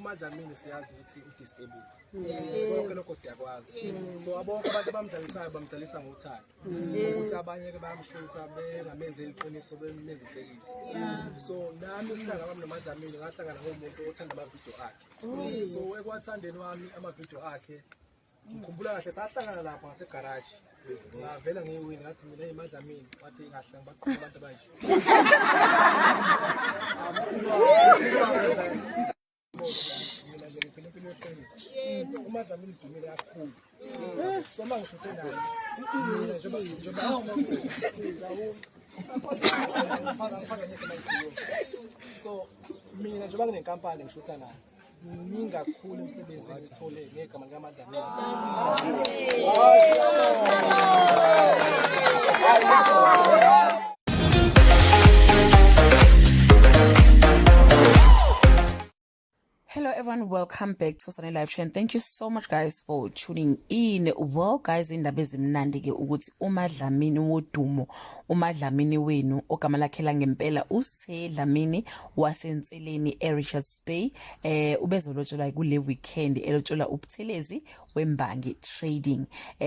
Kamadlamini siyazi ukuthi udisable. So ke lokho siyakwazi. So abonke abantu abamdlalisayo bamdlalisa ngothando. Ukuthi abanye ke bayamshutha bengamenzeli iqiniso bemezihlekisa. So nami umhlanga wami noMadlamini ngahlangana ngomuntu othanda ama-video akhe. So ekwathandeni wami ama-video akhe ngikhumbula kahle sahlangana lapha ngasegarage. Ngavela ngiwini ngathi mina eMadlamini wathi kahle ngibaqhubha abantu abanje. Mina nje ngiphelele iqiniso. uMadlamini udumile kakhulu. So mangishuthe naye. So mina njengoba nginenkampani ngishutha nayo. Ningakhulu umsebenzi engithole ngegama likaMadlamini. Hello everyone, welcome back to Sunny Live Show and thank you so much guys for tuning in. Well guys, indaba ezimnandi ke ukuthi uMadlamini wodumo, uMadlamini wenu ogama lakhe la ngempela uSedlamini wasenseleni eRichards Bay ubezolotsholwa kule weekend elotshola ubuthelezi wembangi trading.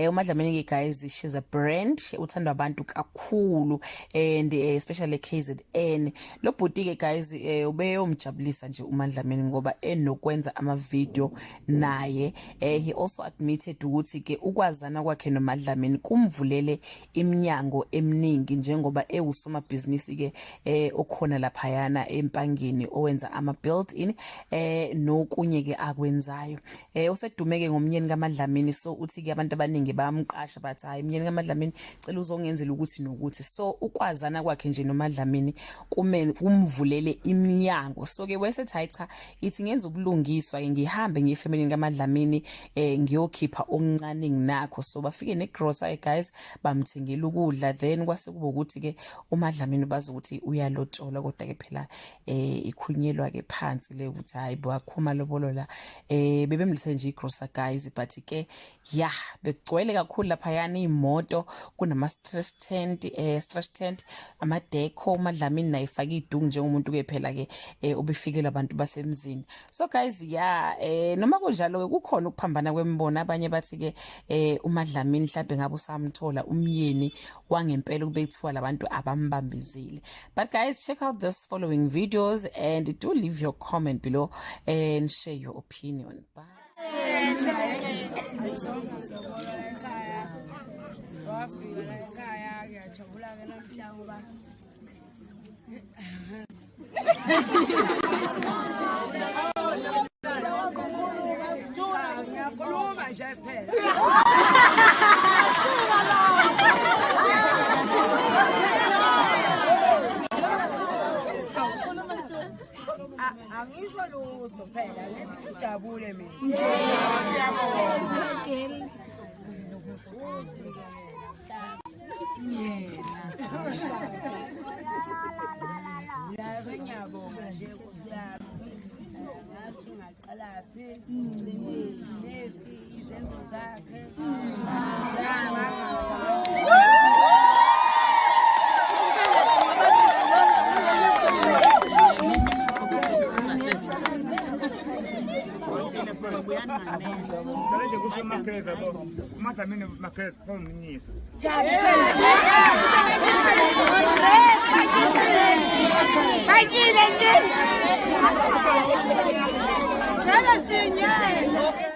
uMadlamini ke guys, she's a brand uthandwa abantu kakhulu and especially KZN. Lo bhuti ke guys ubeyomjabulisa nje uMadlamini ngoba nokwenza ama-video naye. He also admitted ukuthi ke ukwazana kwakhe noMadlamini kumvulele iminyango eminingi njengoba ewusomabhizinisi ke okhona laphayana empangeni owenza ama-built-in nokunye ke akwenzayo. Usedumeke ngomnyeni kaMadlamini, so uthi ke abantu abaningi bayamqasha bathi hayi umnyeni kaMadlamini cela uzongenzela ukuthi nokuthi. So ukwazana kwakhe nje noMadlamini kumvulele iminyango. So ke wesethi hayi cha, ithi ngenza ubulungiswa ke ngihambe ngiyefamily kaMadlamini ngiyokhipha okuncane nginakho. So bafike negrocery guys bamthengela ukudla, then kwase kuba ukuthi ke uMadlamini bazokuthi uyalotshola kodwa ke phela ikhunyelwa ke phansi le ukuthi hayi bakhuma lobolo la bebemlise nje igrocery guys, but ke yeah begcwele kakhulu lapha yana imoto kunama stretch tent ama deco. uMadlamini nayifaka idungu njengomuntu ke phela ke ubifikela abantu basemzini. So guys yeah noma kunjalo kukhona ukuphambana kwembono. Abanye bathi ke uMadlamini mhlawumbe ngabe usamthola umyeni wangempela kube kuthiwa labantu abambambizile. But guys, check out this following videos and do leave your comment below and share your opinion. Bye. Angisho lutho phela lethi ujabule mina. Yazi ngiyabonga nje kusiyami. Ngathi ngaqala phi nefi izenzo zakhe. Salete kusho makheza bo. UMadlamini makheza sonimnyisa. Ayile nje. Sala sinyele.